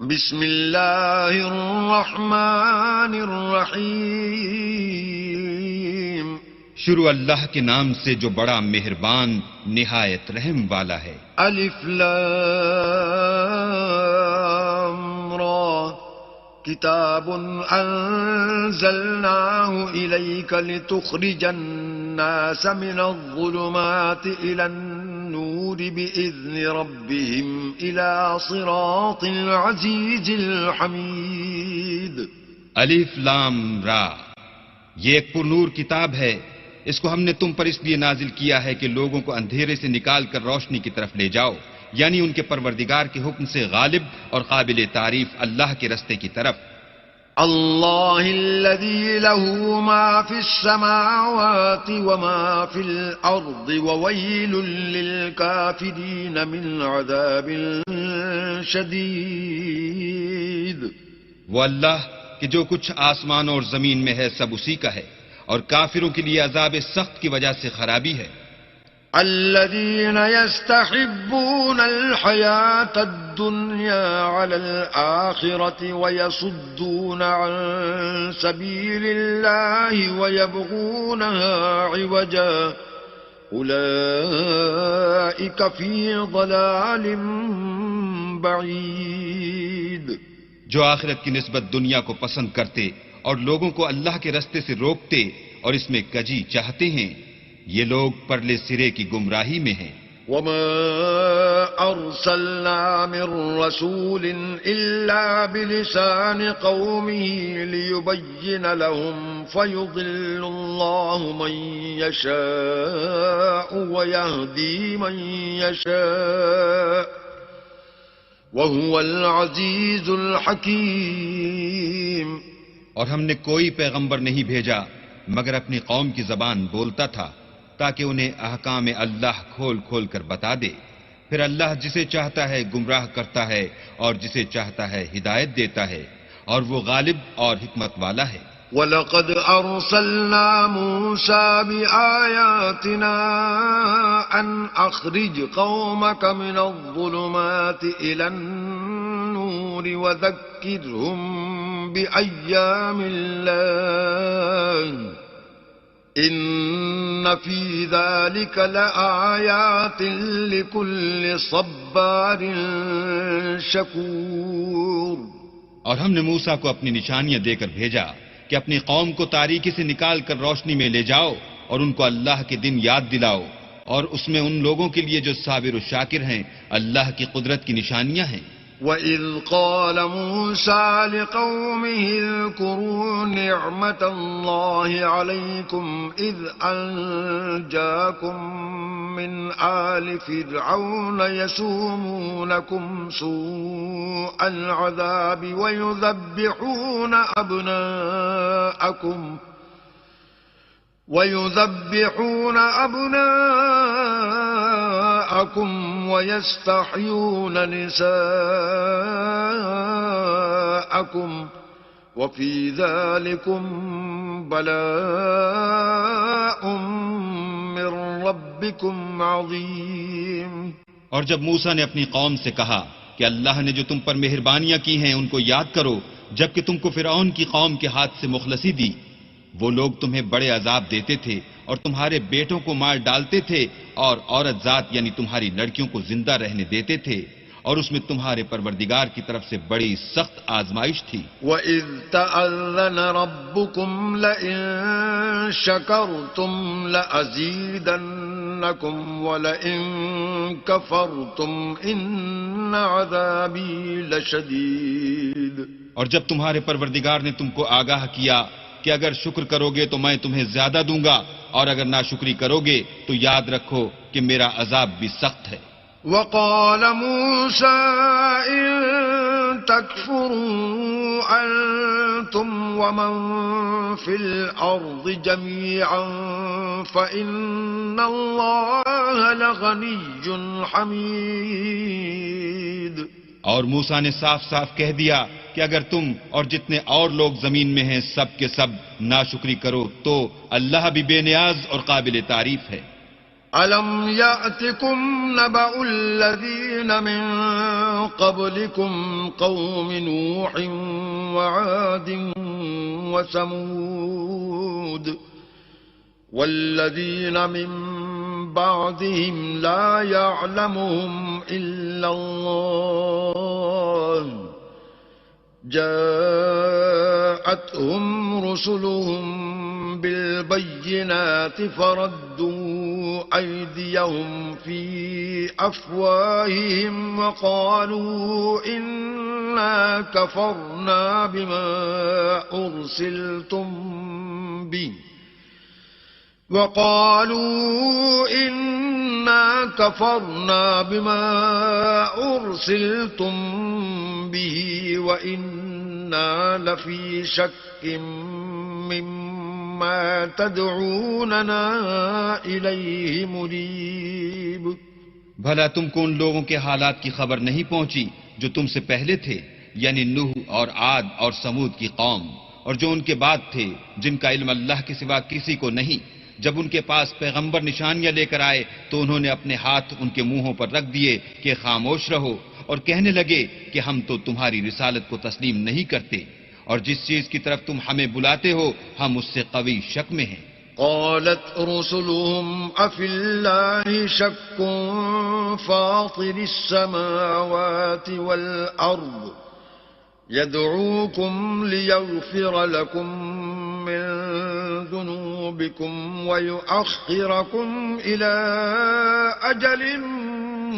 بسم اللہ الرحمن الرحیم شروع اللہ کے نام سے جو بڑا مہربان نہایت رحم والا ہے۔ الف لام را کتاب انزلناه الیک لتخرج الناس من الظلمات الى النور باذن ربهم الى صراط العزیز الحمید۔ الف لام را، یہ ایک پر نور کتاب ہے، اس کو ہم نے تم پر اس لیے نازل کیا ہے کہ لوگوں کو اندھیرے سے نکال کر روشنی کی طرف لے جاؤ، یعنی ان کے پروردگار کے حکم سے غالب اور قابل تعریف اللہ کے رستے کی طرف۔ اللہ الذی له ما فی السماوات وما فی الارض وویل للکافرین من عذاب شدید۔ وہ اللہ کہ جو کچھ آسمان اور زمین میں ہے سب اسی کا ہے، اور کافروں کے لیے عذاب سخت کی وجہ سے خرابی ہے۔ الذين يستحبون الحياة الدنيا على الآخرة ويصدون عن سبيل الله ويبغونها عوجا أولئك في ضلال بعيد۔ جو آخرت کی نسبت دنیا کو پسند کرتے اور لوگوں کو اللہ کے رستے سے روکتے اور اس میں کجی چاہتے ہیں، یہ لوگ پرلے سرے کی گمراہی میں ہیں۔ وما أرسلنا من رسول إلا بلسان قومه ليبين لهم فيضل الله من يشاء ويهدي من يشاء وهو العزيز الحكيم۔ اور ہم نے کوئی پیغمبر نہیں بھیجا مگر اپنی قوم کی زبان بولتا تھا تاکہ انہیں احکام اللہ کھول کھول کر بتا دے، پھر اللہ جسے چاہتا ہے گمراہ کرتا ہے اور جسے چاہتا ہے ہدایت دیتا ہے، اور وہ غالب اور حکمت والا ہے۔ وَلَقَدْ أَرْسَلْنَا مُوسَى بِآيَاتِنَا أَنْ أَخْرِجْ قَوْمَكَ مِنَ الظُّلُمَاتِ إِلَى النُّورِ وَذَكِّرْهُمْ بِأَيَّامِ اللَّهِ إِنَّ فِي ذَلِكَ لَآيَاتٍ لِكُلِّ صَبَّارٍ شَكُورٍ۔ اور ہم نے موسیٰ کو اپنی نشانیاں دے کر بھیجا کہ اپنی قوم کو تاریکی سے نکال کر روشنی میں لے جاؤ اور ان کو اللہ کے دن یاد دلاؤ، اور اس میں ان لوگوں کے لیے جو صابر و شاکر ہیں اللہ کی قدرت کی نشانیاں ہیں۔ وَإِذْ قَالَ مُوسَى لِقَوْمِهِ اذْكُرُوا نِعْمَةَ اللَّهِ عَلَيْكُمْ إِذْ أَنْجَاكُمْ مِنْ آلِ فِرْعَوْنَ يَسُومُونَكُمْ سُوءَ الْعَذَابِ وَيُذَبِّحُونَ أَبْنَاءَكُمْ وَيَسْتَحْيُونَ نِسَاءَكُمْ وَفِي ذَلِكُمْ بَلَاءٌ مِّن رَّبِّكُمْ عَظِيمٌ۔ اور جب موسیٰ نے اپنی قوم سے کہا کہ اللہ نے جو تم پر مہربانیاں کی ہیں ان کو یاد کرو جبکہ تم کو فرعون کی قوم کے ہاتھ سے مخلصی دی، وہ لوگ تمہیں بڑے عذاب دیتے تھے اور تمہارے بیٹوں کو مار ڈالتے تھے اور عورت ذات یعنی تمہاری لڑکیوں کو زندہ رہنے دیتے تھے، اور اس میں تمہارے پروردگار کی طرف سے بڑی سخت آزمائش تھی۔ وَإِذْ تَأَذَّنَ رَبُّكُمْ لَئِن شَكَرْتُمْ لَأَزِيدَنَّكُمْ وَلَئِن كَفَرْتُمْ إِنَّ عَذَابِي لَشَدِيدٌ۔ اور جب تمہارے پروردگار نے تم کو آگاہ کیا کہ اگر شکر کرو گے تو میں تمہیں زیادہ دوں گا، اور اگر ناشکری کرو گے تو یاد رکھو کہ میرا عذاب بھی سخت ہے۔ وَقَالَ مُوسَىٰ إِن تَكْفُرُوا أَنتُمْ وَمَن فِي الْأَرْضِ جَمِيعًا فَإِنَّ اللَّهَ لَغَنِيٌّ حَمِيدٌ۔ اور موسیٰ نے صاف صاف کہہ دیا کہ اگر تم اور جتنے اور لوگ زمین میں ہیں سب کے سب ناشکری کرو تو اللہ بھی بے نیاز اور قابل تعریف ہے۔ أَلَمْ يَأْتِكُمْ نَبَأُ الَّذِينَ مِن قبلكم قوم نوح وعاد وثمود والذين من بعدهم لا يعلمهم إلا الله جاءتهم رسلهم بالبينات فردوا أيديهم في أفواههم وقالوا إنا كفرنا بما أرسلتم به وإنا لفي شك مما تدعوننا إليه مريب. بھلا تم کو ان لوگوں کے حالات کی خبر نہیں پہنچی جو تم سے پہلے تھے، یعنی نوح اور عاد اور سمود کی قوم، اور جو ان کے بعد تھے جن کا علم اللہ کے سوا کسی کو نہیں. جب ان کے پاس پیغمبر نشانیاں لے کر آئے تو انہوں نے اپنے ہاتھ ان کے منہوں پر رکھ دیے کہ خاموش رہو، اور کہنے لگے کہ ہم تو تمہاری رسالت کو تسلیم نہیں کرتے، اور جس چیز کی طرف تم ہمیں بلاتے ہو ہم اس سے قوی شک میں ہیں. قالت رسلهم أفي الله شك فاطر السماوات والأرض يدعوكم ليغفر لكم من ذنوبكم ويؤخركم إلى أجل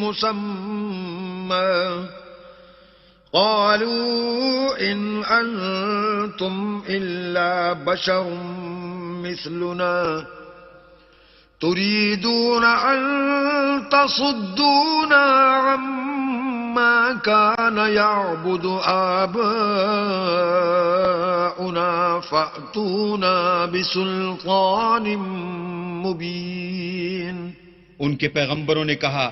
مسمى قالوا إن أنتم إلا بشر مثلنا تريدون أن تصدونا عما كان يعبد آباؤنا فأتونا بسلطان مبين. ان کے پیغمبروں نے کہا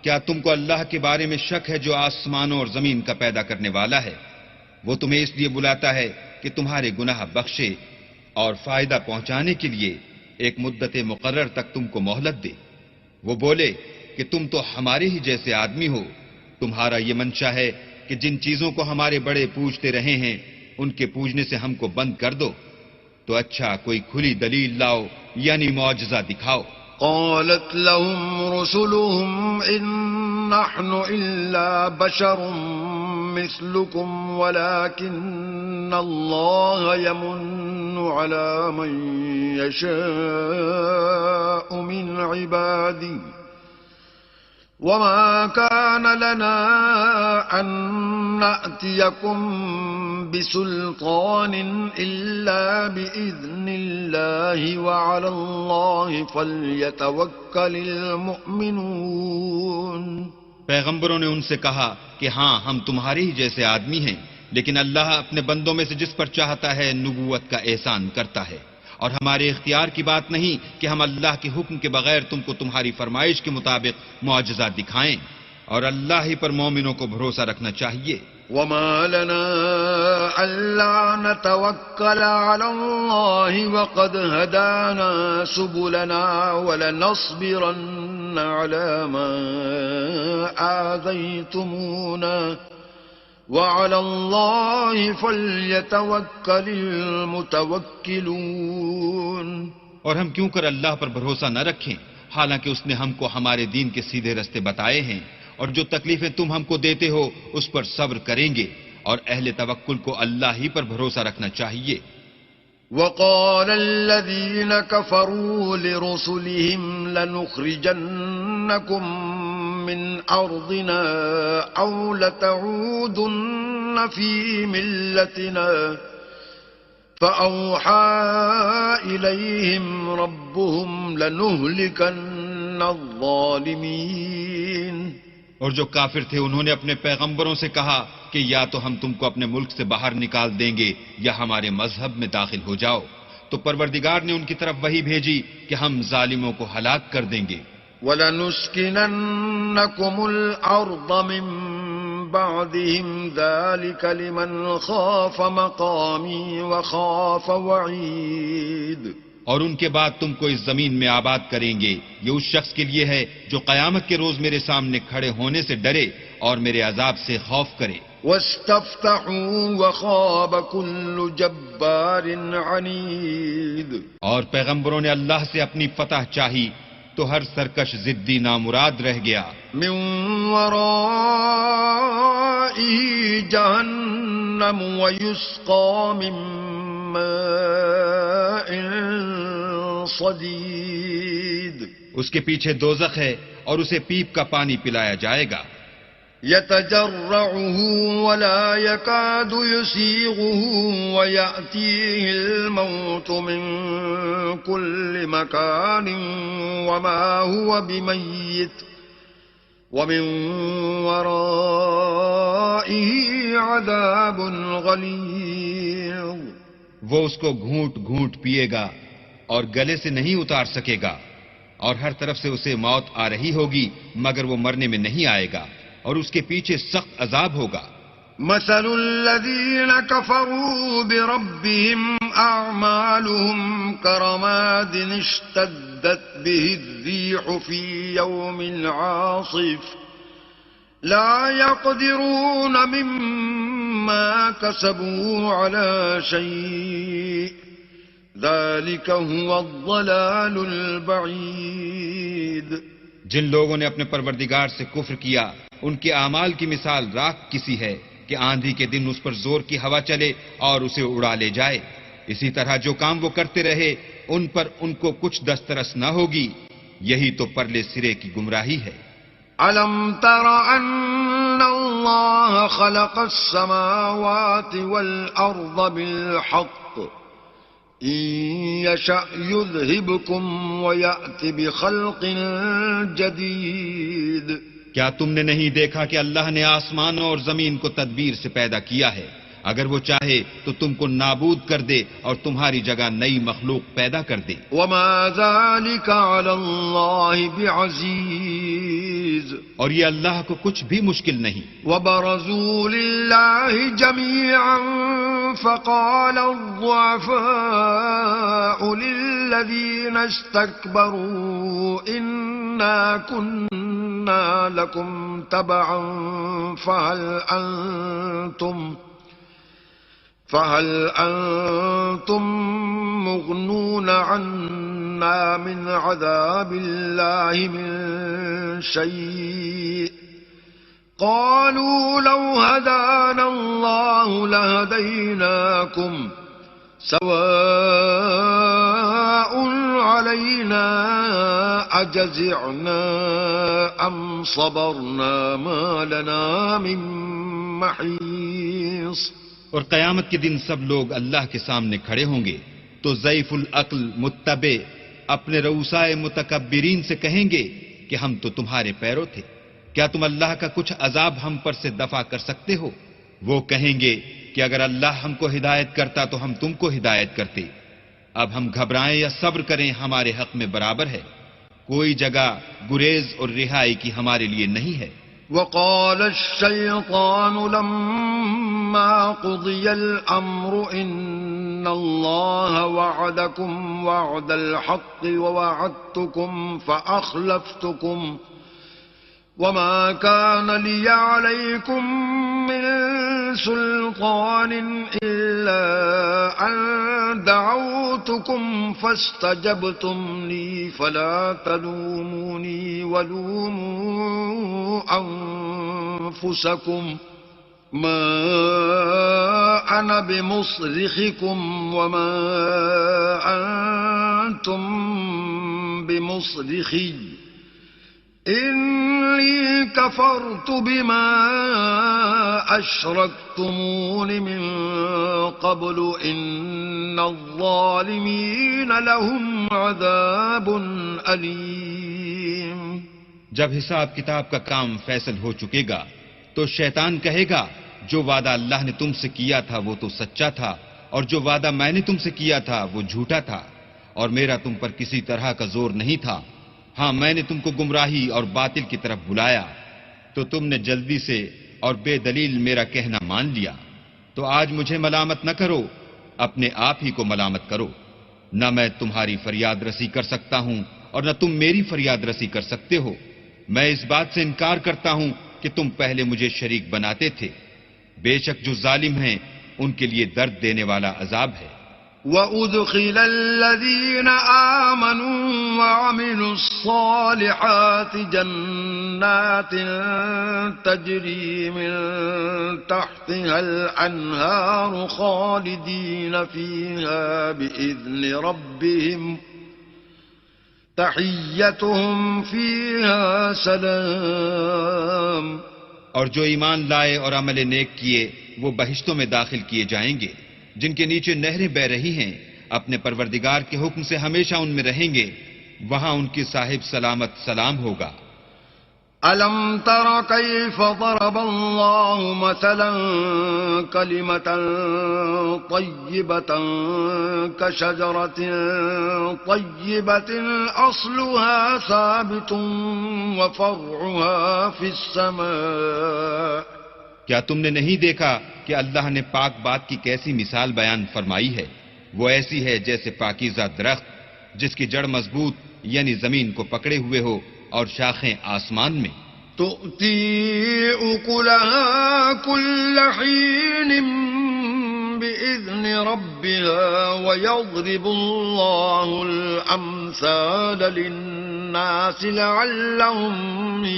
کیا تم کو اللہ کے بارے میں شک ہے جو آسمانوں اور زمین کا پیدا کرنے والا ہے؟ وہ تمہیں اس لیے بلاتا ہے کہ تمہارے گناہ بخشے اور فائدہ پہنچانے کے لیے ایک مدت مقرر تک تم کو مہلت دے. وہ بولے کہ تم تو ہمارے ہی جیسے آدمی ہو، تمہارا یہ منشا ہے کہ جن چیزوں کو ہمارے بڑے پوجتے رہے ہیں ان کے پوجنے سے ہم کو بند کر دو، تو اچھا کوئی کھلی دلیل لاؤ یعنی معجزہ دکھاؤ. قالت لهم رسلهم إن نحن إلا بشر مثلكم ولكن الله يمن على من يشاء من عباده وما كان لنا أن نأتيكم بسلطان إلا بإذن الله وعلى الله فليتوكل المؤمنون. پیغمبروں نے ان سے کہا کہ ہاں ہم تمہارے ہی جیسے آدمی ہیں، لیکن اللہ اپنے بندوں میں سے جس پر چاہتا ہے نبوت کا احسان کرتا ہے، اور ہمارے اختیار کی بات نہیں کہ ہم اللہ کے حکم کے بغیر تم کو تمہاری فرمائش کے مطابق معجزات دکھائیں، اور اللہ ہی پر مومنوں کو بھروسہ رکھنا چاہیے. وما لنا ألا نتوكل على الله وقد هدانا سبلنا ولنصبرن على ما آذيتمونا وعلى الله فليتوكل المتوكلون. اور ہم کیوں کر اللہ پر بھروسہ نہ رکھیں حالانکہ اس نے ہم کو ہمارے دین کے سیدھے رستے بتائے ہیں، اور جو تکلیفیں تم ہم کو دیتے ہو اس پر صبر کریں گے، اور اہل توکل کو اللہ ہی پر بھروسہ رکھنا چاہیے. وقال الذين كفروا لرسلهم لنخرجنكم من أرضنا أو لتعودن في ملتنا فأوحى إليهم ربهم لنهلكن الظالمين. اور جو کافر تھے انہوں نے اپنے پیغمبروں سے کہا کہ یا تو ہم تم کو اپنے ملک سے باہر نکال دیں گے یا ہمارے مذہب میں داخل ہو جاؤ. تو پروردگار نے ان کی طرف وحی بھیجی کہ ہم ظالموں کو ہلاک کر دیں گے. وَلَنُسْكِنَنَّكُمُ الْأَرْضَ مِنْ بَعْدِهِمْ ذَلِكَ لِمَنْ خَافَ مَقَامِي وَخَافَ وَعِيدِ. اور ان کے بعد تم کو اس زمین میں آباد کریں گے، یہ اس شخص کے لیے ہے جو قیامت کے روز میرے سامنے کھڑے ہونے سے ڈرے اور میرے عذاب سے خوف کرے۔ واستفتحوا وخاب كل جبار عنید، اور پیغمبروں نے اللہ سے اپنی فتح چاہی تو ہر سرکش ضدی نامراد رہ گیا۔ من ورائه جہنم ويسقى من ماء صدید، اس کے پیچھے دوزخ ہے اور اسے پیپ کا پانی پلایا جائے گا۔ يتجرعه ولا يكاد يسيغه ويأتيه الموت من كل مكان وما هو بميت ومن ورائه عذاب غليظ، وہ اس کو گھونٹ گھونٹ پیے گا اور گلے سے نہیں اتار سکے گا، اور ہر طرف سے اسے موت آ رہی ہوگی مگر وہ مرنے میں نہیں آئے گا، اور اس کے پیچھے سخت عذاب ہوگا۔ مثل الذين كفروا بربهم أعمالهم كرماد اشتدت به الريح في يوم عاصف لا يقدرون مما كسبوا على شيء ذلك هو الضلال البعيد۔ جن لوگوں نے اپنے پروردگار سے کفر کیا ان کے اعمال کی مثال راکھ کسی ہے کہ آندھی کے دن اس پر زور کی ہوا چلے اور اسے اڑا لے جائے، اسی طرح جو کام وہ کرتے رہے ان پر ان کو کچھ دسترس نہ ہوگی، یہی تو پرلے سرے کی گمراہی ہے۔ أَلَمْ تَرَ أَنَّ اللَّهَ خَلَقَ السَّمَاوَاتِ وَالْأَرْضَ بِالْحَقِّ إِن يَشَأْ يُذْهِبْكُمْ وَيَأْتِ بِخَلْقٍ جَدِيدٍ، کیا تم نے نہیں دیکھا کہ اللہ نے آسمانوں اور زمین کو تدبیر سے پیدا کیا ہے، اگر وہ چاہے تو تم کو نابود کر دے اور تمہاری جگہ نئی مخلوق پیدا کر دے۔ وَمَا ذَلِكَ عَلَى اللَّهِ بِعَزِيزٍ، اور یہ اللہ کو کچھ بھی مشکل نہیں۔ وَبَرَزُوا لِلَّهِ جَمِيعًا فَقَالَ الضُّعَفَاءُ لِلَّذِينَ اسْتَكْبَرُوا إِنَّا كُنَّا لَكُمْ تَبَعًا فَهَلْ أَنْتُمْ مُغْنُونَ عَنَّا مِنْ عَذَابِ اللَّهِ مِنْ شَيْءٍ قَالُوا لَوْ هَدَانَا اللَّهُ لَهَدَيْنَاكُمْ سَوَاءٌ عَلَيْنَا أَجَزِعْنَا أَمْ صَبَرْنَا مَا لَنَا مِنْ مَحِيصٍ۔ اور قیامت کے دن سب لوگ اللہ کے سامنے کھڑے ہوں گے تو ضعیف العقل متبع اپنے رؤسائے متکبرین سے کہیں گے کہ ہم تو تمہارے پیرو تھے، کیا تم اللہ کا کچھ عذاب ہم پر سے دفع کر سکتے ہو؟ وہ کہیں گے کہ اگر اللہ ہم کو ہدایت کرتا تو ہم تم کو ہدایت کرتے، اب ہم گھبرائیں یا صبر کریں ہمارے حق میں برابر ہے، کوئی جگہ گریز اور رہائی کی ہمارے لیے نہیں ہے۔ وقال الشيطان لما قضي الأمر إن الله وعدكم وعد الحق ووعدتكم فأخلفتكم وما كان لي عليكم من سلطان إلا أن دعوتكم فاستجبتم لي فلا تلوموني ولوموا أنفسكم ما أنا بمصرخكم وما أنتم بمصرخي إني كفرت بما أشركتمون من قبل إن الظالمين لهم عذاب أليم۔ جب حساب کتاب کا کام فیصل ہو چکے گا تو شیطان کہے گا جو وعدہ اللہ نے تم سے کیا تھا وہ تو سچا تھا اور جو وعدہ میں نے تم سے کیا تھا وہ جھوٹا تھا اور میرا تم پر کسی طرح کا زور نہیں تھا، ہاں میں نے تم کو گمراہی اور باطل کی طرف بلایا تو تم نے جلدی سے اور بے دلیل میرا کہنا مان لیا، تو آج مجھے ملامت نہ کرو، اپنے آپ ہی کو ملامت کرو۔ نہ میں تمہاری فریاد رسی کر سکتا ہوں اور نہ تم میری فریاد رسی کر سکتے ہو. میں اس بات سے انکار کرتا ہوں کہ تم پہلے مجھے شریک بناتے تھے. بے شک جو ظالم ہیں ان کے لیے درد دینے والا عذاب ہے. وَأُدْخِلَ الَّذِينَ آمَنُوا وَعَمِلُوا الصَّالِحَاتِ جَنَّاتٍ تَجْرِي مِن تَحْتِهَا الْأَنْهَارُ خَالِدِينَ فِيهَا بِإِذْنِ رَبِّهِمْ تَحِيَّتُهُمْ فِيهَا سَلَامٌ. اور جو ایمان لائے اور عمل نیک کیے وہ بہشتوں میں داخل کیے جائیں گے جن کے نیچے نہریں بہ رہی ہیں. اپنے پروردگار کے حکم سے ہمیشہ ان میں رہیں گے. وہاں ان کی صاحب سلامت سلام ہوگا. أَلَمْ تَرَ كَيْفَ ضَرَبَ اللَّهُ مَثَلًا كَلِمَةً طَيِّبَةً كَشَجَرَةٍ طَيِّبَةٍ أَصْلُهَا ثَابِتٌ وَفَرْعُهَا فِي السَّمَاءِ. کیا تم نے نہیں دیکھا کہ اللہ نے پاک بات کی کیسی مثال بیان فرمائی ہے؟ وہ ایسی ہے جیسے پاکیزہ درخت جس کی جڑ مضبوط یعنی زمین کو پکڑے ہوئے ہو اور شاخیں آسمان میں. تُؤْتِي أُكُلَهَا كُلَّ حِينٍ بِإِذْنِ رَبِّهَا وَيَضْرِبُ اللَّهُ الْأَمْثَالَ لِلنَّاسِ لَعَلَّهُمْ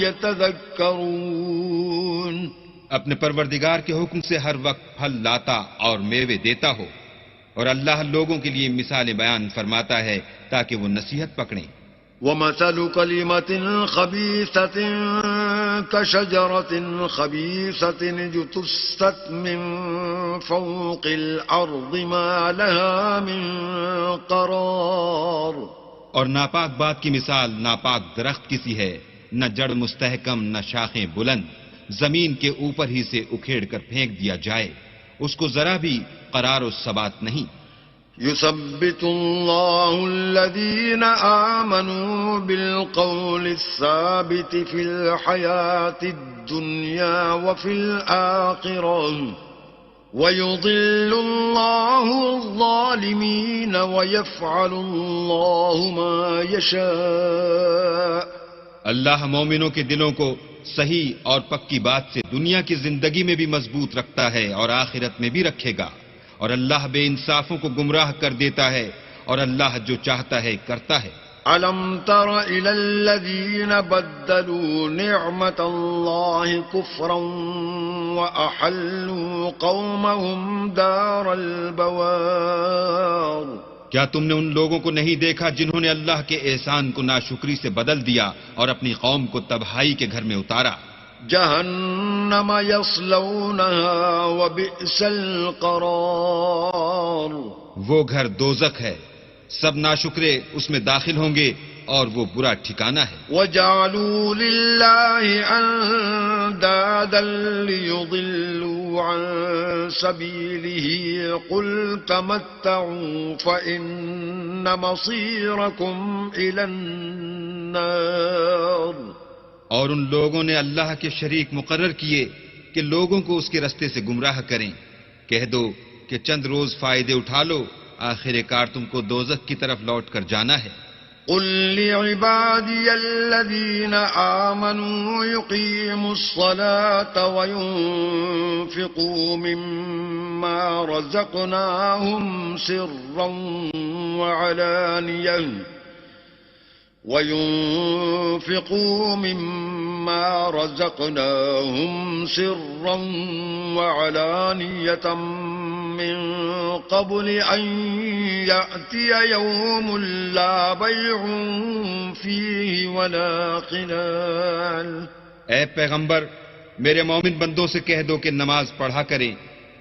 يَتَذَكَّرُونَ. اپنے پروردگار کے حکم سے ہر وقت پھل لاتا اور میوے دیتا ہو، اور اللہ لوگوں کے لیے مثالیں بیان فرماتا ہے تاکہ وہ نصیحت پکڑیں. وَمَثَلُ كَلِمَةٍ خَبِيثَةٍ كَشَجَرَةٍ خَبِيثَةٍ اجْتُثَّتْ مِنْ فَوْقِ الْأَرْضِ مَا لَهَا مِنْ قَرَارٍ. اور ناپاک بات کی مثال ناپاک درخت کی سی ہے، نہ جڑ مستحکم نہ شاخیں بلند، زمین کے اوپر ہی سے اکھیڑ کر پھینک دیا جائے، اس کو ذرا بھی قرار و ثبات نہیں. يثبت الله الذين آمنوا بالقول الثابت في الحياة الدنيا وفي الآخرة ويضل الله الظالمين ويفعل الله ما يشاء. اللہ مومنوں کے دلوں کو صحیح اور پکی بات سے دنیا کی زندگی میں بھی مضبوط رکھتا ہے اور آخرت میں بھی رکھے گا، اور اللہ بے انصافوں کو گمراہ کر دیتا ہے، اور اللہ جو چاہتا ہے کرتا ہے. أَلَمْ تَرَ إِلَى الَّذِينَ بَدَّلُوا نِعْمَةَ اللَّهِ كُفْرًا وَأَحَلُّوا قَوْمَهُمْ دَارَ الْبَوَارِ. کیا تم نے ان لوگوں کو نہیں دیکھا جنہوں نے اللہ کے احسان کو ناشکری سے بدل دیا اور اپنی قوم کو تباہی کے گھر میں اتارا؟ جہنم یصلونها وبئس القرار. وہ گھر دوزخ ہے، سب ناشکرے اس میں داخل ہوں گے اور وہ برا ٹھکانہ ہے. وجعلوا لله اندادا ليضلوا عن سبيله قل تمتعوا فإن مصيركم إلى النار. اور ان لوگوں نے اللہ کے شریک مقرر کیے کہ لوگوں کو اس کے رستے سے گمراہ کریں. کہہ دو کہ چند روز فائدے اٹھا لو، آخر کار تم کو دوزخ کی طرف لوٹ کر جانا ہے. قل لعبادي الذين آمنوا يقيموا الصلاة وينفقوا مما رزقناهم سرا وعلانية من قبل أن يأتي يوم لا بيع فيه ولا خلال. اے پیغمبر، میرے مومن بندوں سے کہہ دو کہ نماز پڑھا کریں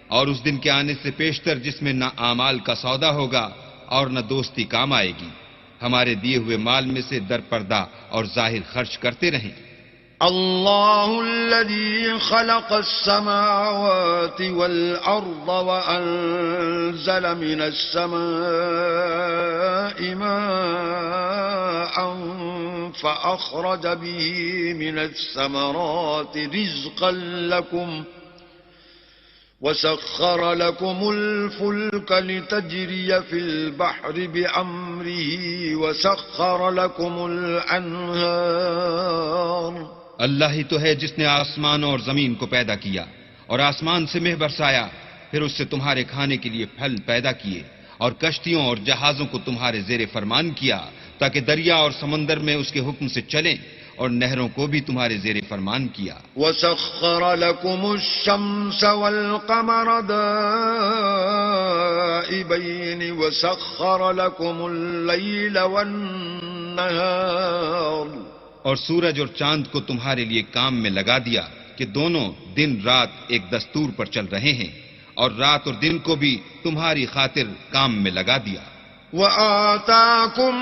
اور اس دن کے آنے سے پیشتر جس میں نہ اعمال کا سودا ہوگا اور نہ دوستی کام آئے گی. ہمارے دیے ہوئے مال میں سے در پردہ اور ظاہر خرچ کرتے رہیں. الله الذي خلق السماوات والأرض وأنزل من السماء ماء فأخرج به من الثمرات رزقا لكم وسخر لكم الفلك لتجري في البحر بأمره وسخر لكم الأنهار اللہ ہی تو ہے جس نے آسمان اور زمین کو پیدا کیا اور آسمان سے مہ برسایا، پھر اس سے تمہارے کھانے کے لیے پھل پیدا کیے اور کشتیوں اور جہازوں کو تمہارے زیر فرمان کیا تاکہ دریا اور سمندر میں اس کے حکم سے چلیں، اور نہروں کو بھی تمہارے زیر فرمان کیا۔ وسخر لكم الشمس والقمر دائبين وسخر لكم الليل والنهار اور سورج اور چاند کو تمہارے لیے کام میں لگا دیا کہ دونوں دن رات ایک دستور پر چل رہے ہیں، اور رات اور دن کو بھی تمہاری خاطر کام میں لگا دیا۔ وآتاكم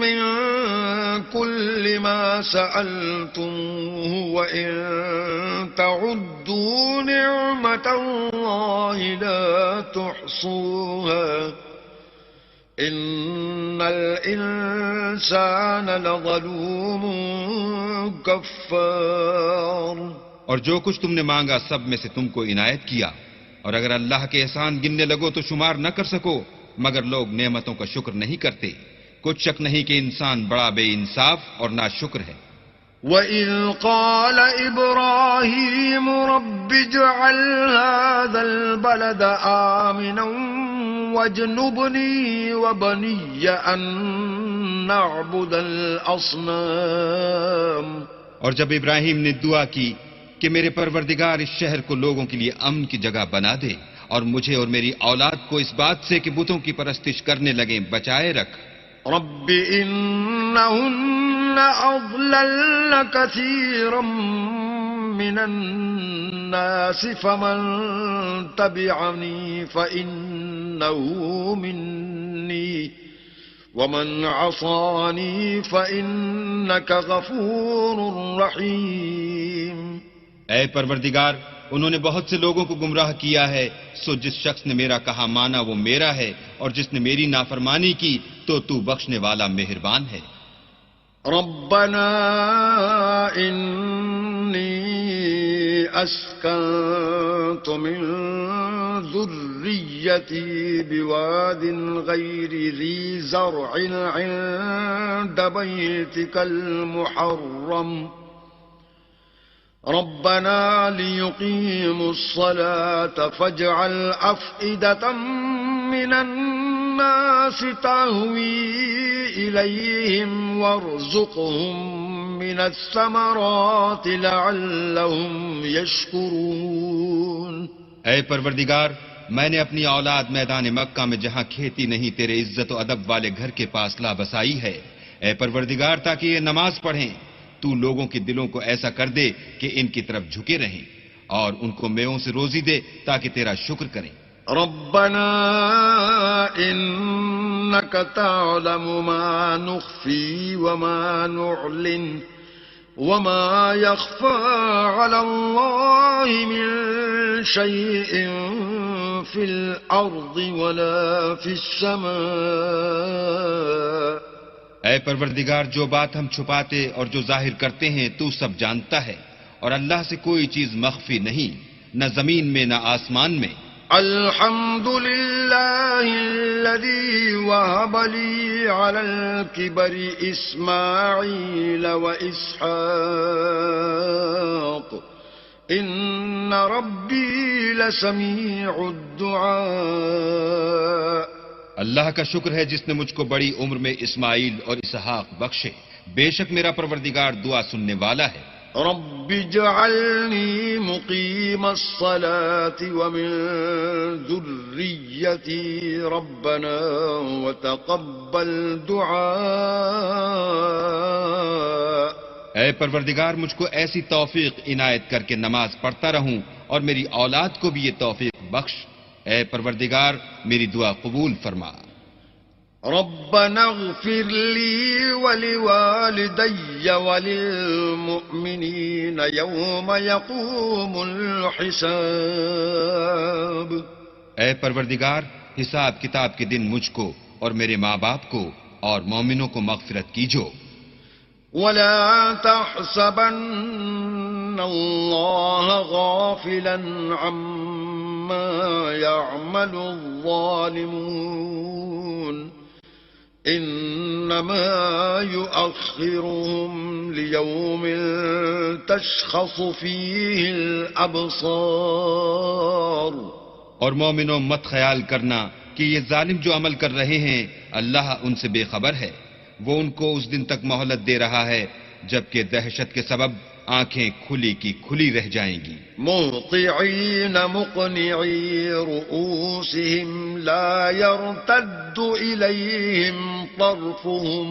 من كل ما سألتموه وإن تعدوا نعمة الله لا تحصوها إن الإنسان لظلوم كفار۔ اور جو کچھ تم نے مانگا سب میں سے تم کو عنایت کیا، اور اگر اللہ کے احسان گننے لگو تو شمار نہ کر سکو، مگر لوگ نعمتوں کا شکر نہیں کرتے۔ کچھ شک نہیں کہ انسان بڑا بے انصاف اور ناشکر ہے۔ وَإِذْ قَالَ إِبْرَاهِيمُ رَبِّ اجْعَلْ هَذَا الْبَلَدَ آمِنًا وَاجْنُبْنِي وَبَنِيَّ أَن نَّعْبُدَ الْأَصْنَامَ۔ اور جب ابراہیم نے دعا کی کہ میرے پروردگار اس شہر کو لوگوں کے لیے امن کی جگہ بنا دے اور مجھے اور میری اولاد کو اس بات سے کہ بتوں کی پرستش کرنے لگیں بچائے رکھ۔ رب إنهن أضللن كثيرا من الناس فمن تبعني فإنه مني ومن عصاني فإنك غفور رحيم۔ اے پروردگار، انہوں نے بہت سے لوگوں کو گمراہ کیا ہے، سو جس شخص نے میرا کہا مانا وہ میرا ہے، اور جس نے میری نافرمانی کی تو بخشنے والا مہربان ہے۔ ربنا انی اسکنت من ذریتی بواد غیر ذی زرع عند بیتک المحرم ربنا ليقيموا الصلاة فاجعل أفئدة من الناس تهوي إليهم وارزقهم من الثمرات لعلهم يشكرون۔ اے پروردگار، میں نے اپنی اولاد میدان مکہ میں جہاں کھیتی نہیں تیرے عزت و ادب والے گھر کے پاس لا بسائی ہے۔ اے پروردگار، تاکہ یہ نماز پڑھیں، تو لوگوں کے دلوں کو ایسا کر دے کہ ان کی طرف جھکے رہیں، اور ان کو میووں سے روزی دے تاکہ تیرا شکر کریں۔ ربنا انك تعلم ما نخفي وما نعلن وما يخفى على الله من شيء في الارض ولا في السماء۔ اے پروردگار، جو بات ہم چھپاتے اور جو ظاہر کرتے ہیں تو سب جانتا ہے، اور اللہ سے کوئی چیز مخفی نہیں، نہ زمین میں نہ آسمان میں۔ الحمد لله الذي وهب لي على الكبر إسماعيل وإسحاق إن ربي لسميع الدعاء۔ اللہ کا شکر ہے جس نے مجھ کو بڑی عمر میں اسماعیل اور اسحاق بخشے، بے شک میرا پروردگار دعا سننے والا ہے۔ رب اجعلني مقيم الصلاة ومن ذريتي ربنا وتقبل دعاء۔ اے پروردگار، مجھ کو ایسی توفیق عنایت کر کے نماز پڑھتا رہوں اور میری اولاد کو بھی یہ توفیق بخش۔ اے پروردگار، میری دعا قبول فرما۔ ربنا اغفر لي ولوالدي وللمؤمنين يوم يقوم الحساب۔ اے پروردگار، حساب کتاب کے دن مجھ کو اور میرے ماں باپ کو اور مومنوں کو مغفرت کیجو۔ ولا تحسبن الله غافلا عما ما يعمل الظالمون إنما يؤخرهم ليوم تشخص فيه الأبصار. اور مومنوں مت خیال کرنا کہ یہ ظالم جو عمل کر رہے ہیں اللہ ان سے بے خبر ہے. وہ ان کو اس دن تک مہلت دے رہا ہے جبکہ دہشت کے سبب آنکھیں کھلی کی کھلی رہ جائیں گی. مهطعين مقنعي رؤوسهم لا يرتد إليهم طرفهم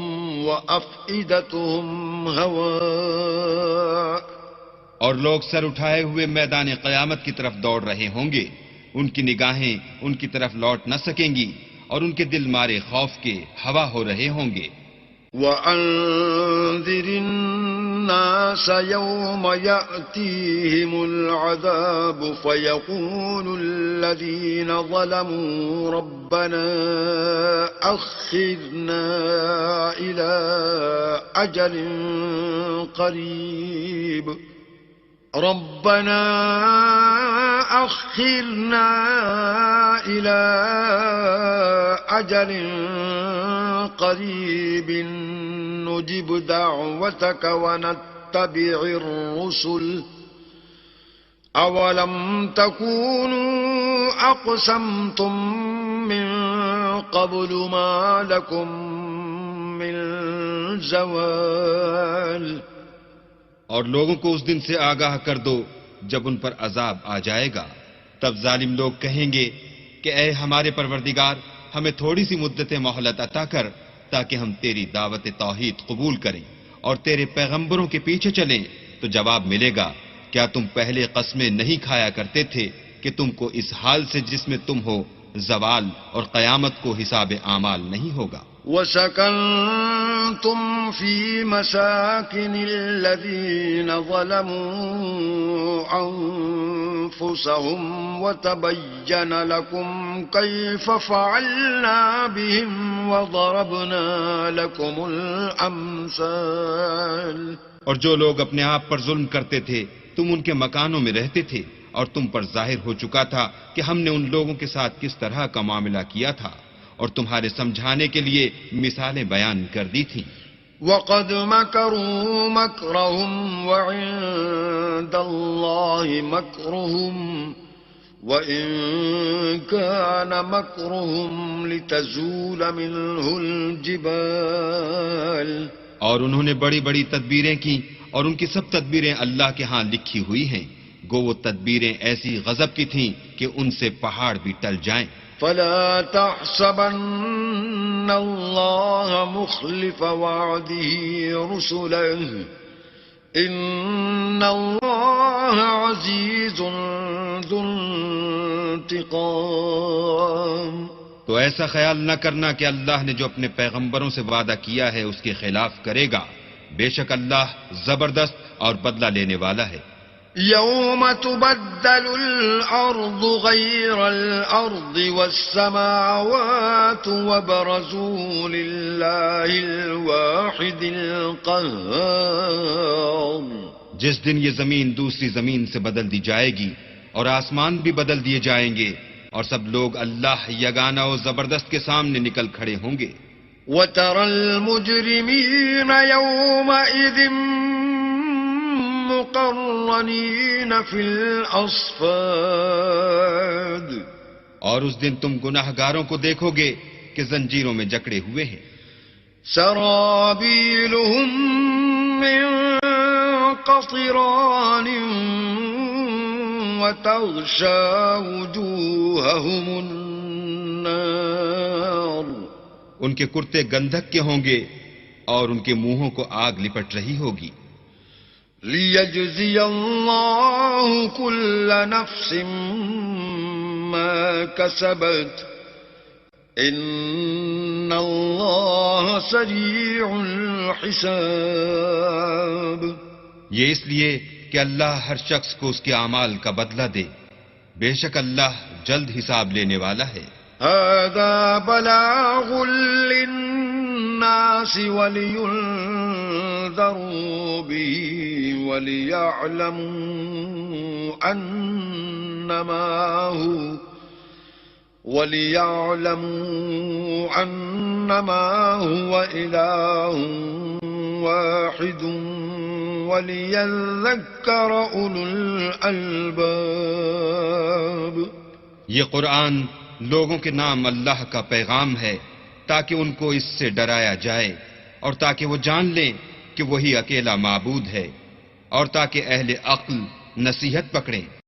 وأفئدتهم هواء. اور لوگ سر اٹھائے ہوئے میدان قیامت کی طرف دوڑ رہے ہوں گے. ان کی نگاہیں ان کی طرف لوٹ نہ سکیں گی اور ان کے دل مارے خوف کے ہوا ہو رہے ہوں گے. وَأَنذِرِ النَّاسَ يَوْمَ يَأْتِيهِمُ الْعَذَابُ فَيَقُولُ الَّذِينَ ظَلَمُوا رَبَّنَا أَخِّرْنَا إِلَى أَجَلٍ قَرِيبٍ رَبَّنَا أَخِّرْنَا إِلَى أَجَلٍ قَرِيبٍ نُجِبْ دَعْوَتَكَ وَنَتَّبِعِ الرُّسُلَ أَوَلَمْ تَكُونُوا أَقْسَمْتُمْ مِنْ قَبْلُ مَا لَكُمْ مِنْ زَوَالٍ. اور لوگوں کو اس دن سے آگاہ کر دو جب ان پر عذاب آ جائے گا. تب ظالم لوگ کہیں گے کہ اے ہمارے پروردگار ہمیں تھوڑی سی مدت مہلت عطا کر تاکہ ہم تیری دعوت توحید قبول کریں اور تیرے پیغمبروں کے پیچھے چلیں. تو جواب ملے گا کیا تم پہلے قسمیں نہیں کھایا کرتے تھے کہ تم کو اس حال سے جس میں تم ہو زوال اور قیامت کو حساب اعمال نہیں ہوگا. وَسَكَنْتُمْ فِي مَسَاكِنِ الَّذِينَ ظَلَمُوا أَنفُسَهُمْ وَتَبَيَّنَ لَكُمْ كَيْفَ فَعَلْنَا بِهِمْ وَضَرَبْنَا لَكُمُ الْأَمْثَالَ. اور جو لوگ اپنے آپ پر ظلم کرتے تھے تم ان کے مکانوں میں رہتے تھے اور تم پر ظاہر ہو چکا تھا کہ ہم نے ان لوگوں کے ساتھ کس طرح کا معاملہ کیا تھا اور تمہارے سمجھانے کے لیے مثالیں بیان کر دی تھیں. وَقَدْ مَكَرُوا مَكْرَهُمْ وَعِندَ اللَّهِ مَكْرُهُمْ وَإِن كَانَ مَكْرُهُمْ لِتَزُولَ مِنْهُ الْجِبَالُ. اور انہوں نے بڑی بڑی تدبیریں کی اور ان کی سب تدبیریں اللہ کے ہاں لکھی ہوئی ہیں. گو وہ تدبیریں ایسی غضب کی تھیں کہ ان سے پہاڑ بھی ٹل جائیں. فلا تحسبن الله مخلف وعده رسله إن الله عزيز ذو انتقام. تو ایسا خیال نہ کرنا کہ اللہ نے جو اپنے پیغمبروں سے وعدہ کیا ہے اس کے خلاف کرے گا. بے شک اللہ زبردست اور بدلہ لینے والا ہے. يوم تبدل الأرض غير الأرض والسماوات وبرزوا لله الواحد القهار. جس دن یہ زمین دوسری زمین سے بدل دی جائے گی اور آسمان بھی بدل دیے جائیں گے اور سب لوگ اللہ یگانہ و زبردست کے سامنے نکل کھڑے ہوں گے. وَتَرَى الْمُجْرِمِينَ يَوْمَئِذٍ مُقَرَّنِينَ فِي الْأَصْفَادِ. اور اس دن تم گناہگاروں کو دیکھو گے کہ زنجیروں میں جکڑے ہوئے ہیں. سرابیلهم من قطران وتغشى وجوههم النار. ان کے کرتے گندھک کے ہوں گے اور ان کے منہوں کو آگ لپٹ رہی ہوگی. لِيَجْزِيَ اللَّهُ كُلَّ نَفْسٍ مَا كَسَبَتْ إِنَّ اللَّهَ سَرِيعُ الْحِسَابِ. یہ اس لیے کہ اللہ ہر شخص کو اس کے اعمال کا بدلہ دے. بے شک اللہ جلد حساب لینے والا ہے. هذا بلاغ للناس ولينذروا به وليعلموا أن وليعلموا أنما هو إله واحد وليذكر أولو الألباب. یہ قرآن لوگوں کے نام اللہ کا پیغام ہے تاکہ ان کو اس سے ڈرایا جائے اور تاکہ وہ جان لیں کہ وہی اکیلا معبود ہے اور تاکہ اہل عقل نصیحت پکڑیں.